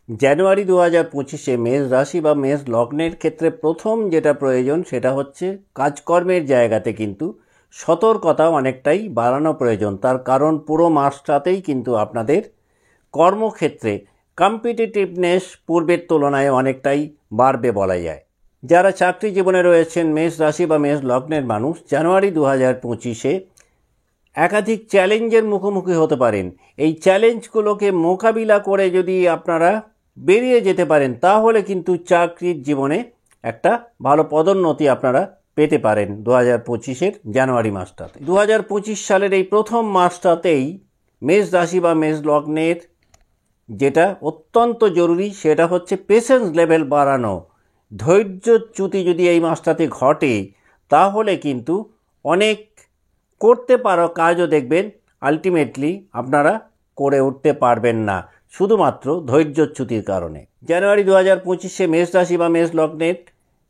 জানুয়ারি 2025-এ মেষ রাশি বা মেষ লগ্নের ক্ষেত্রে প্রথম যেটা প্রয়োজন সেটা হচ্ছে কাজকর্মের জায়গাতে কিন্তু সতর্কতা অনেকটাই বাড়ানো প্রয়োজন। তার কারণ পুরো মাসটাতেই কিন্তু আপনাদের কর্মক্ষেত্রে কম্পিটিটিভনেস পূর্বের তুলনায় অনেকটাই বাড়বে বলা যায়। যারা চাকরি জীবনে রয়েছেন মেষ রাশি বা মেষ লগ্নের মানুষ, জানুয়ারি 2025-এ একাধিক চ্যালেঞ্জের মুখোমুখি হতে পারেন। এই চ্যালেঞ্জগুলোকে মোকাবিলা করে যদি আপনারা বেরিয়ে যেতে পারেন তাহলে কিন্তু চাকরির জীবনে একটা ভালো পদোন্নতি আপনারা পেতে পারেন 2025-এর জানুয়ারি মাসটাতে। 2025 সালের এই প্রথম মাসটাতেই মেষ রাশি বা মেষ লগ্নের যেটা অত্যন্ত জরুরি সেটা হচ্ছে পেশেন্স লেভেল বাড়ানো। ধৈর্যচ্যুতি যদি এই মাসটাতে ঘটে তাহলে কিন্তু অনেক করতে পারো কাজও দেখবেন আলটিমেটলি আপনারা করে উঠতে পারবেন না, শুধুমাত্র ধৈর্যচ্যুতির কারণে। জানুয়ারি 2025-এ মেষ রাশি বা মেষ লগ্নের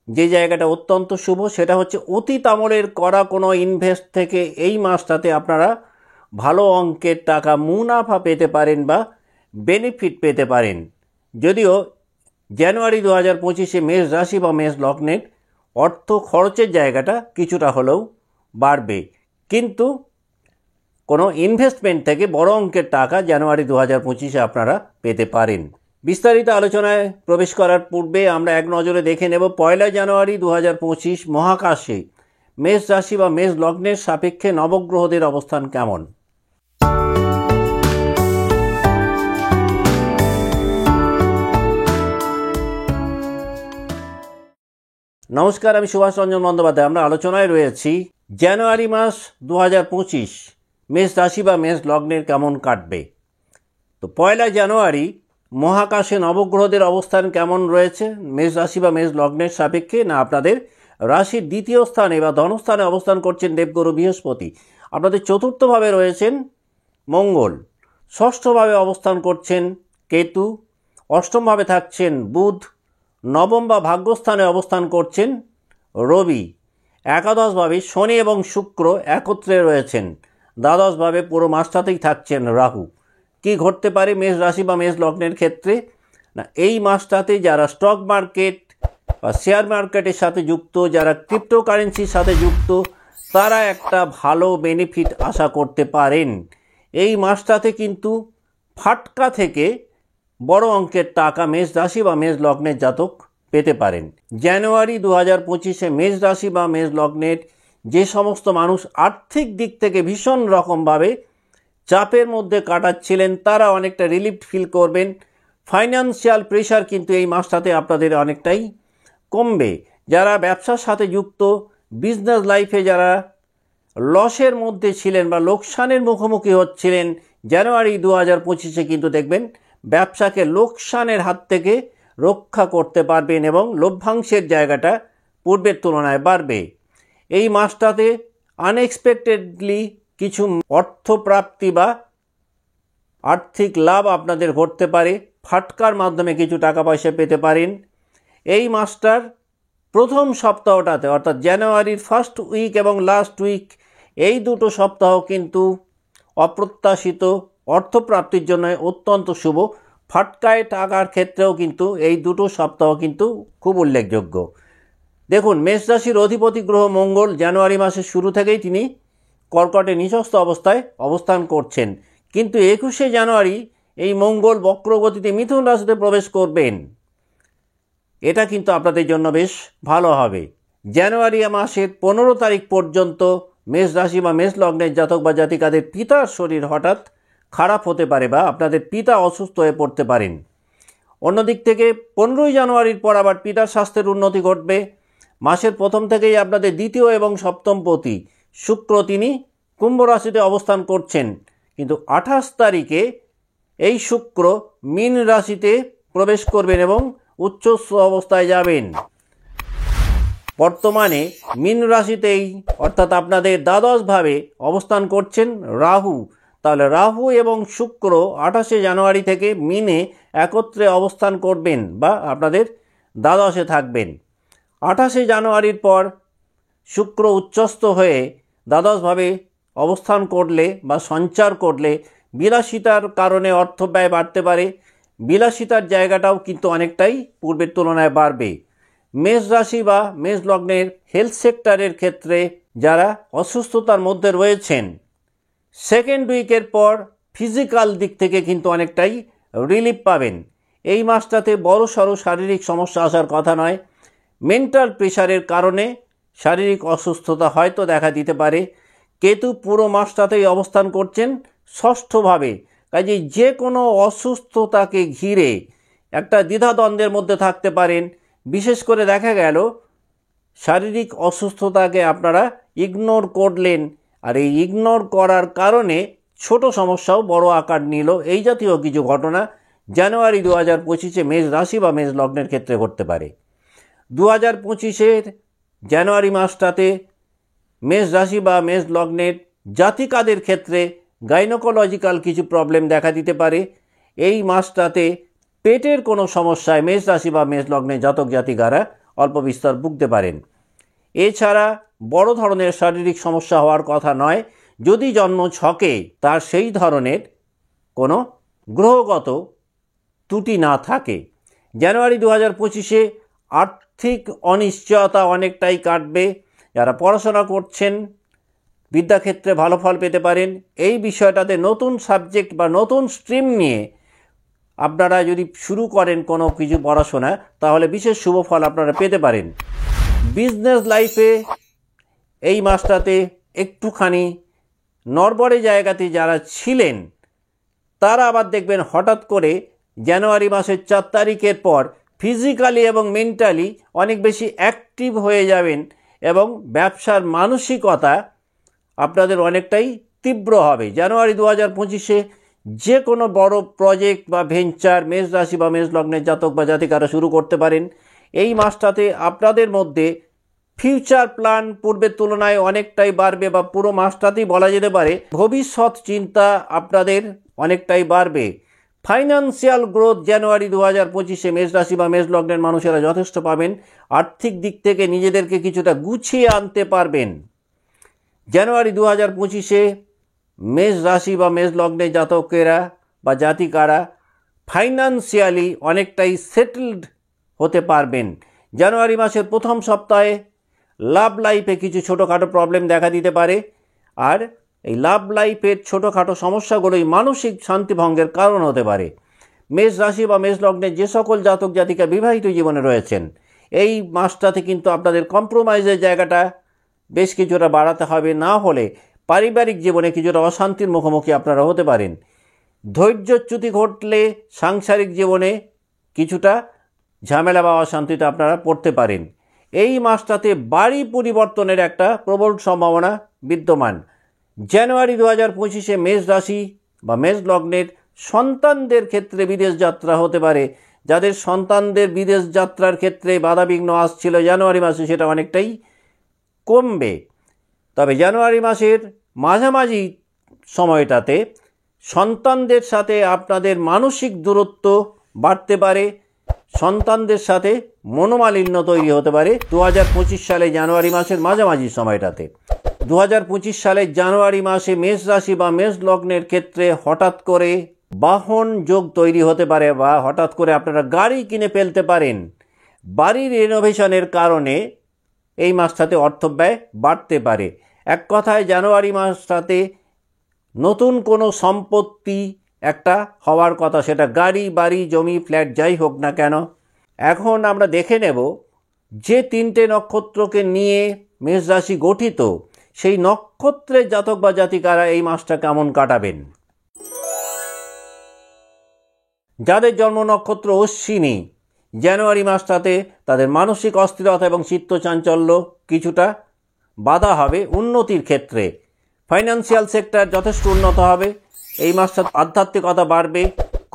যে জায়গাটা অত্যন্ত শুভ সেটা হচ্ছে অতীত আমলের করা কোনো ইনভেস্ট থেকে এই মাসটাতে আপনারা ভালো অঙ্কের টাকা মুনাফা পেতে পারেন বা বেনিফিট পেতে পারেন। যদিও জানুয়ারি 2025-এ মেষ রাশি বা মেষ লগ্নের অর্থ খরচের জায়গাটা কিছুটা হলেও বাড়বে, কিন্তু কোনো ইনভেস্টমেন্ট থেকে বড় অঙ্কের টাকা জানুয়ারি 2025-এ আপনারা পেতে পারেন। বিস্তারিত আলোচনায় প্রবেশ করার পূর্বে আমরা এক নজরে দেখে নেব 1 জানুয়ারি 2025 মহাকাশে মেষ রাশি বা মেষ লগ্নের সাপেক্ষে নবগ্রহদের অবস্থান কেমন। নমস্কার, আমি সুভাষ রঞ্জন বন্দ্যোপাধ্যায়। আমরা আলোচনায় রয়েছি জানুয়ারি মাস 2025 মেষ রাশি বা মেষ লগ্নের কেমন কাটবে। তো 1 জানুয়ারি মহাকাশে নবগ্রহদের অবস্থান কেমন রয়েছে মেষ রাশি বা মেষ লগ্নের সাপেক্ষে। না, আপনাদের রাশির দ্বিতীয় স্থানে বা ধনস্থানে অবস্থান করছেন দেবগুরু বৃহস্পতি, আপনাদের চতুর্থভাবে রয়েছেন মঙ্গল, ষষ্ঠভাবে অবস্থান করছেন কেতু, অষ্টমভাবে থাকছেন বুধ, নবম বা ভাগ্যস্থানে অবস্থান করছেন রবি, একাদশভাবে শনি এবং শুক্র একত্রে রয়েছেন, দ্বাদশভাবে পুরো মাসটাতেই থাকছেন রাহু। কি ঘটতে পারে মেষ রাশি বা মেষ লগ্নের ক্ষেত্রে? না, এই মাসটাতে যারা স্টক মার্কেট বা শেয়ার মার্কেটের সাথে যুক্ত, যারা ক্রিপ্টোকারেন্সির সাথে যুক্ত, তারা একটা ভালো বেনিফিট আশা করতে পারেন। এই মাসটাতে কিন্তু ফাটকা থেকে বড় অঙ্কের টাকা মেষ রাশি বা মেষ লগ্নের জাতক পেতে পারেন। জানুয়ারি 2025-এ মেষ রাশি বা মেষ লগ্নের যে সমস্ত মানুষ আর্থিক দিক থেকে ভীষণ রকমভাবে চাপের মধ্যে কাটাচ্ছিলেন তারা অনেকটা রিলিফ ফিল করবেন। ফাইন্যান্সিয়াল প্রেশার কিন্তু এই মাসটাতে আপনাদের অনেকটাই কমবে। যারা ব্যবসার সাথে যুক্ত, বিজনেস লাইফে যারা লসের মধ্যে ছিলেন বা লোকসানের মুখোমুখি হচ্ছিলেন, জানুয়ারি 2025-এ কিন্তু দেখবেন ব্যবসাকে লোকসানের হাত থেকে রক্ষা করতে পারবেন এবং লভ্যাংশের জায়গাটা পূর্বের তুলনায় বাড়বে। এই মাসটাতে আনএক্সপেক্টেডলি কিছু অর্থপ্রাপ্তি বা আর্থিক লাভ আপনাদের ঘটতে পারে, ফাটকার মাধ্যমে কিছু টাকা পয়সা পেতে পারেন। এই মাসটার প্রথম সপ্তাহটাতে অর্থাৎ জানুয়ারির ফার্স্ট উইক এবং লাস্ট উইক, এই দুটো সপ্তাহ কিন্তু অপ্রত্যাশিত অর্থপ্রাপ্তির জন্য অত্যন্ত শুভ। ফাটকায় টাকার ক্ষেত্রেও কিন্তু এই দুটো সপ্তাহ কিন্তু খুব উল্লেখযোগ্য। দেখুন, মেষ রাশির অধিপতি গ্রহ মঙ্গল জানুয়ারি মাসের শুরু থেকেই তিনি কর্কটে নিচস্থ অবস্থায় অবস্থান করছেন, কিন্তু 21শে জানুয়ারি এই মঙ্গল বক্রগতিতে মিথুন রাশিতে প্রবেশ করবেন। এটা কিন্তু আপনাদের জন্য বেশ ভালো হবে। জানুয়ারি মাসের 15 তারিখ পর্যন্ত মেষ রাশি বা মেষ লগ্নের জাতক বা জাতিকাদের পিতার শরীর হঠাৎ খারাপ হতে পারে বা আপনাদের পিতা অসুস্থ হয়ে পড়তে পারেন। অন্যদিক থেকে 15 জানুয়ারির পর আবার পিতার স্বাস্থ্যের উন্নতি ঘটবে। মাসের প্রথম থেকেই আপনাদের দ্বিতীয় এবং সপ্তমপতি শুক্র তিনি কুম্ভ রাশিতে অবস্থান করছেন, কিন্তু 28 তারিখে এই শুক্র মীন রাশিতে প্রবেশ করবেন এবং উচ্চ অবস্থায় যাবেন। বর্তমানে মীন রাশিতেই অর্থাৎ আপনাদের দ্বাদশভাবে অবস্থান করছেন রাহু। তাহলে রাহু এবং শুক্র 28শে জানুয়ারি থেকে মীনে একত্রে অবস্থান করবেন বা আপনাদের দ্বাদশে থাকবেন। 28শে জানুয়ারির পর শুক্র উচ্চস্থ হয়ে দ্বাদশভাবে অবস্থান করলে বা সঞ্চার করলে বিলাসিতার কারণে অর্থব্যয় বাড়তে পারে, বিলাসিতার জায়গাটাও কিন্তু অনেকটাই পূর্বের তুলনায় বাড়বে। মেষ রাশি বা মেষ লগ্নের হেলথ সেক্টরের ক্ষেত্রে যারা অসুস্থতার মধ্যে রয়েছেন, সেকেন্ড উইকের পর ফিজিক্যাল দিক থেকে কিন্তু অনেকটাই রিলিফ পাবেন। এই মাসটাতে বড়সড় শারীরিক সমস্যা আসার কথা নয়। মেন্টাল প্রেশারের কারণে শারীরিক অসুস্থতা হয়তো দেখা দিতে পারে। কেতু পুরো মাসটাতেই অবস্থান করছেন ষষ্ঠভাবে, কাজেই যে কোনো অসুস্থতাকে ঘিরে একটা দ্বিধাদ্বন্দ্বের মধ্যে থাকতে পারেন। বিশেষ করে দেখা গেল শারীরিক অসুস্থতাকে আপনারা ইগনোর করলেন, আর এই ইগনোর করার কারণে ছোট সমস্যাও বড় আকার নিল। এই জাতীয় কিছু ঘটনা জানুয়ারি 2025 মেষ রাশি বা মেষ লগ্নের ক্ষেত্রে ঘটতে পারে। 2025 জানুয়ারি মাসটাতে মেষ রাশি বা মেষ লগ্নের জাতিকাদের ক্ষেত্রে গাইনোকোলজিক্যাল কিছু প্রবলেম দেখা দিতে পারে। এই মাসটাতে পেটের কোনো সমস্যায় মেষ রাশি বা মেষ লগ্নের জাতক জাতিকারা অল্প বিস্তর ভুগতে পারেন। এছাড়া বড় ধরনের শারীরিক সমস্যা হওয়ার কথা নয়, যদি জন্ম ছকে তার সেই ধরনের কোনো গ্রহগত ত্রুটি না থাকে। জানুয়ারি 2025 আর্থিক অনিশ্চয়তা অনেকটাই কাটবে। যারা পড়াশোনা করছেন বিদ্যাক্ষেত্রে ভালো ফল পেতে পারেন। এই বিষয়টাতে নতুন সাবজেক্ট বা নতুন স্ট্রিম নিয়ে আপনারা যদি শুরু করেন কোনো কিছু পড়াশোনা, তাহলে বিশেষ শুভ ফল আপনারা পেতে পারেন। বিজনেস লাইফে এই মাসটাতে একটুখানি নড়বড়ে জায়গাতে যারা ছিলেন, তারা আবার দেখবেন হঠাৎ করে জানুয়ারি মাসের 4 তারিখের পর ফিজিক্যালি এবং মেন্টালি অনেক বেশি অ্যাক্টিভ হয়ে যাবেন এবং ব্যবসার মানসিকতা আপনাদের অনেকটাই তীব্র হবে। জানুয়ারি 2025 যে কোনো বড় প্রজেক্ট বা ভেঞ্চার মেষ রাশি বা মেষ লগ্নের জাতক বা জাতিকারা শুরু করতে পারেন। এই মাসটাতে আপনাদের মধ্যে ফিউচার প্ল্যান পূর্বের তুলনায় অনেকটাই বাড়বে, বা পুরো মাসটাতেই বলা যেতে পারে ভবিষ্যৎ চিন্তা আপনাদের অনেকটাই বাড়বে। ফাইন্যান্সিয়াল গ্রোথ জানুয়ারি 2025 মেষ রাশি বা মেষ লগ্নের মানুষেরা যথেষ্ট পাবেন। আর্থিক দিক থেকে নিজেদেরকে কিছুটা গুছিয়ে আনতে পারবেন। জানুয়ারি 2025 মেষ রাশি বা মেষ লগ্নের জাতকেরা বা জাতিকারা ফাইন্যান্সিয়ালি অনেকটাই সেটেলড হতে পারবেন। জানুয়ারি মাসের প্রথম সপ্তাহে লাভ লাইফে কিছু ছোটোখাটো প্রবলেম দেখা দিতে পারে, আর এই লাভ লাইফের ছোটোখাটো সমস্যাগুলোই মানসিক শান্তিভঙ্গের কারণ হতে পারে। মেষ রাশি বা মেষ লগ্নের যে সকল জাতক জাতিকা বিবাহিত জীবনে রয়েছেন, এই মাসটাতে কিন্তু আপনাদের কম্প্রোমাইজের জায়গাটা বেশ কিছুটা বাড়াতে হবে, না হলে পারিবারিক জীবনে কিছুটা অশান্তির মুখোমুখি আপনারা হতে পারেন। ধৈর্যচ্যুতি ঘটলে সাংসারিক জীবনে কিছুটা ঝামেলা বা অশান্তিতে আপনারা পড়তে পারেন। এই মাসটাতে বাড়ি পরিবর্তনের একটা প্রবল সম্ভাবনা বিদ্যমান। জানুয়ারি 2025 মেষ রাশি বা মেষ লগ্নের সন্তানদের ক্ষেত্রে বিদেশ যাত্রা হতে পারে। যাদের সন্তানদের বিদেশ যাত্রার ক্ষেত্রে বাধাবিঘ্ন আসছিল জানুয়ারি মাসে, সেটা অনেকটাই কমবে। তবে জানুয়ারি মাসের মাঝামাঝি সময়টাতে সন্তানদের সাথে আপনাদের মানসিক দূরত্ব বাড়তে পারে, সন্তানদের সাথে মনোমালিন্য তৈরি হতে পারে 2025 সালে জানুয়ারি মাসের মাঝামাঝি সময়টাতে। 2025 সালের জানুয়ারি মাসে মেষ রাশি বা মেষ লগ্নের ক্ষেত্রে হঠাৎ করে বাহন যোগ তৈরি হতে পারে, বা হঠাৎ করে আপনারা গাড়ি কিনে ফেলতে পারেন। বাড়ির রেনোভেশনের কারণে এই মাসটাতে অর্থব্যয় বাড়তে পারে। এক কথায় জানুয়ারি মাসটাতে নতুন কোনো সম্পত্তি একটা হওয়ার কথা, সেটা গাড়ি, বাড়ি, জমি, ফ্ল্যাট যাই হোক না কেন। এখন আমরা দেখে নেব যে 3টে নক্ষত্রকে নিয়ে মেষ রাশি গঠিত, সেই নক্ষত্রের জাতক বা জাতিকারা এই মাসটা কেমন কাটাবেন। যাদের জন্ম নক্ষত্র অশ্বিনী, জানুয়ারি মাসটাতে তাদের মানসিক অস্থিরতা এবং চিত্তচাঞ্চল্য কিছুটা বাধা হবে উন্নতির ক্ষেত্রে। ফাইন্যান্সিয়াল সেক্টর যথেষ্ট উন্নত হবে। এই মাসটা আধ্যাত্মিকতা বাড়বে।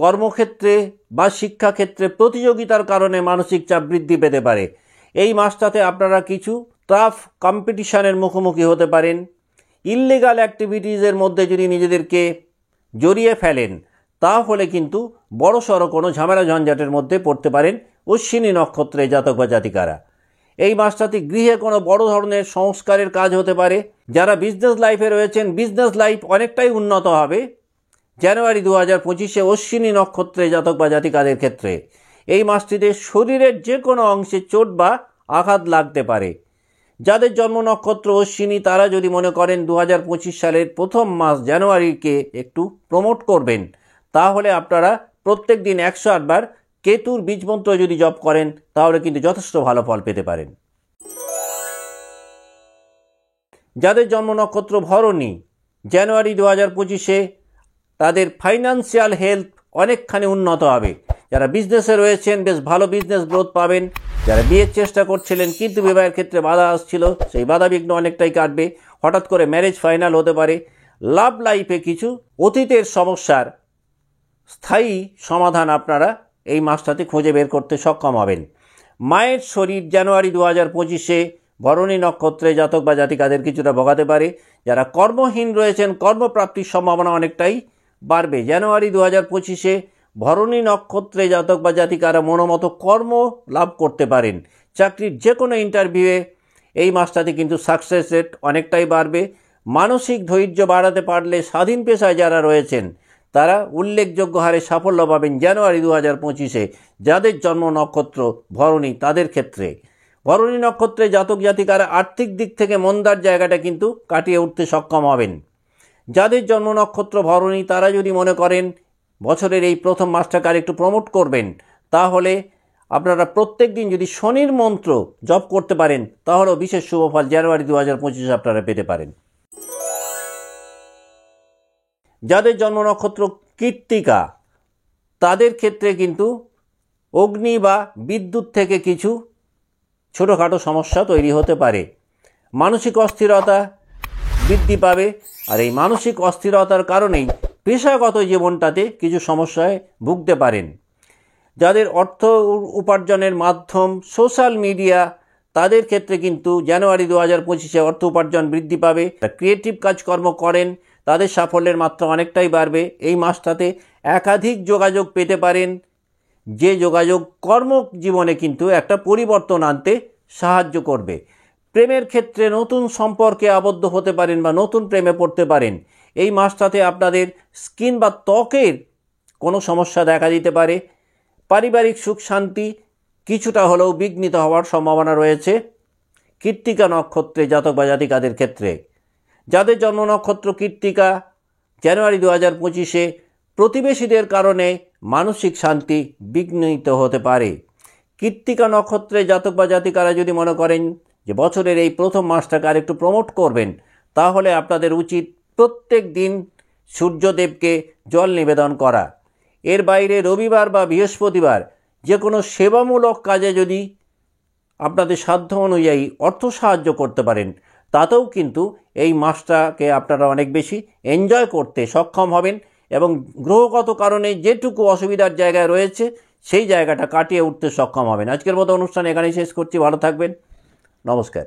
কর্মক্ষেত্রে বা শিক্ষাক্ষেত্রে প্রতিযোগিতার কারণে মানসিক চাপ বৃদ্ধি পেতে পারে। এই মাসটাতে আপনারা কিছু টাফ কম্পিটিশনের মুখোমুখি হতে পারেন। ইললিগাল অ্যাক্টিভিটিসের মধ্যে যদি নিজেদেরকে জড়িয়ে ফেলেন, তাহলে কিন্তু বড়সড় কোনো ঝামেলা ঝঞ্ঝাটের মধ্যে পড়তে পারেন অশ্বিনী নক্ষত্রে জাতক বা জাতিকারা। এই মাসটাতে গৃহে কোনো বড় ধরনের সংস্কারের কাজ হতে পারে। যারা বিজনেস লাইফে রয়েছেন, বিজনেস লাইফ অনেকটাই উন্নত হবে। জানুয়ারি 2025-এ অশ্বিনী নক্ষত্রে জাতক বা জাতিকাদের ক্ষেত্রে এই মাসটিতে শরীরের যে কোনো অংশে চোট বা আঘাত লাগতে পারে। যাদের জন্ম নক্ষত্র অশ্বিনী তারা যদি মনে করেন 2025 সালের প্রথম মাস জানুয়ারিকে একটু প্রমোট করবেন, তাহলে আপনারা প্রত্যেক দিন 108 বার কেতুর বীজমন্ত্র যদি জপ করেন তাহলে কিন্তু যথেষ্ট ভালো ফল পেতে পারেন। যাদের জন্ম নক্ষত্র ভরণী জানুয়ারি 2025-এ তাদের ফাইন্যান্সিয়াল হেলথ অনেকখানি উন্নত হবে। যারা বিজনেসে রয়েছেন বেশ ভালো বিজনেস গ্রোথ পাবেন। যারা বিয়ের চেষ্টা করছিলেন কিন্তু বিবাহের ক্ষেত্রে বাধা আসছিল, সেই বাধা বিঘ্ন অনেকটাই কাটবে। হঠাৎ করে ম্যারেজ ফাইনাল হতে পারে। লাভ লাইফে কিছু অতীতের সমস্যার স্থায়ী সমাধান আপনারা এই মাসটাতে খুঁজে বের করতে সক্ষম হবেন। মায়ের শরীর জানুয়ারি 2025-এ ভরণী নক্ষত্রে জাতক বা জাতিকাদের কিছুটা ভোগাতে পারে। যারা কর্মহীন রয়েছেন কর্মপ্রাপ্তির সম্ভাবনা অনেকটাই বাড়বে। জানুয়ারি 2025-এ ভরণী নক্ষত্রে জাতক বা জাতিকারা মনোমতো কর্ম লাভ করতে পারেন। চাকরির যে কোনো ইন্টারভিউয়ে এই মাসটাতে কিন্তু সাকসেস রেট অনেকটাই বাড়বে। মানসিক ধৈর্য বাড়াতে পারলে স্বাধীন পেশায় যারা রয়েছেন তারা উল্লেখযোগ্য হারে সাফল্য পাবেন জানুয়ারি 2025-এ। যাদের জন্ম নক্ষত্র ভরণী তাদের ক্ষেত্রে ভরণী নক্ষত্রে জাতক জাতিকারা আর্থিক দিক থেকে মন্দার জায়গাটা কিন্তু কাটিয়ে উঠতে সক্ষম হবেন। যাদের জন্ম নক্ষত্র ভরণী তারা যদি মনে করেন বছরের এই প্রথম মাসটাকে আর একটু প্রমোট করবেন, তাহলে আপনারা প্রত্যেক দিন যদি শনির মন্ত্র জপ করতে পারেন তাহলেও বিশেষ শুভফল জানুয়ারি 2025-এ আপনারা পেতে পারেন। যাদের জন্ম নক্ষত্র কৃত্তিকা তাদের ক্ষেত্রে কিন্তু অগ্নি বা বিদ্যুৎ থেকে কিছু ছোটোখাটো সমস্যা তৈরি হতে পারে। মানসিক অস্থিরতা বৃদ্ধি পাবে, আর এই মানসিক অস্থিরতার কারণেই পেশাগত জীবনটাতে কিছু সমস্যায় ভুগতে পারেন। যাদের অর্থ উপার্জনের মাধ্যম সোশ্যাল মিডিয়া তাদের ক্ষেত্রে কিন্তু জানুয়ারি 2025-এ অর্থ উপার্জন বৃদ্ধি পাবে। ক্রিয়েটিভ কাজকর্ম করেন তাদের সাফল্যের মাত্রা অনেকটাই বাড়বে। এই মাসটাতে একাধিক যোগাযোগ পেতে পারেন, যে যোগাযোগ কর্মজীবনে কিন্তু একটা পরিবর্তন আনতে সাহায্য করবে। প্রেমের ক্ষেত্রে নতুন সম্পর্কে আবদ্ধ হতে পারেন বা নতুন প্রেমে পড়তে পারেন। এই মাসটাতে আপনাদের স্কিন বা ত্বকের কোনো সমস্যা দেখা দিতে পারে। পারিবারিক সুখ শান্তি কিছুটা হলেও বিঘ্নিত হওয়ার সম্ভাবনা রয়েছে কৃত্তিকা নক্ষত্রে জাতক বা জাতিকাদের ক্ষেত্রে। যাদের জন্ম নক্ষত্র কৃত্তিকা জানুয়ারি 2025-এ প্রতিবেশীদের কারণে মানসিক শান্তি বিঘ্নিত হতে পারে। কৃত্তিকা নক্ষত্রে জাতক বা জাতিকারা যদি মনে করেন যে বছরের এই প্রথম মাসটাকে আর একটু প্রমোট করবেন, তাহলে আপনাদের উচিত প্রত্যেক দিন সূর্যদেবকে জল নিবেদন করা। এর বাইরে রবিবার বা বৃহস্পতিবার যে কোনো সেবামূলক কাজে যদি আপনাদের সাধ্য অনুযায়ী অর্থ সাহায্য করতে পারেন, তাতেও কিন্তু এই মাসটাকে আপনারা অনেক বেশি এনজয় করতে সক্ষম হবেন এবং গ্রহগত কারণে যেটুকু অসুবিধার জায়গায় রয়েছে সেই জায়গাটা কাটিয়ে উঠতে সক্ষম হবেন। আজকের মতো অনুষ্ঠান এখানেই শেষ করছি। ভালো থাকবেন। নমস্কার।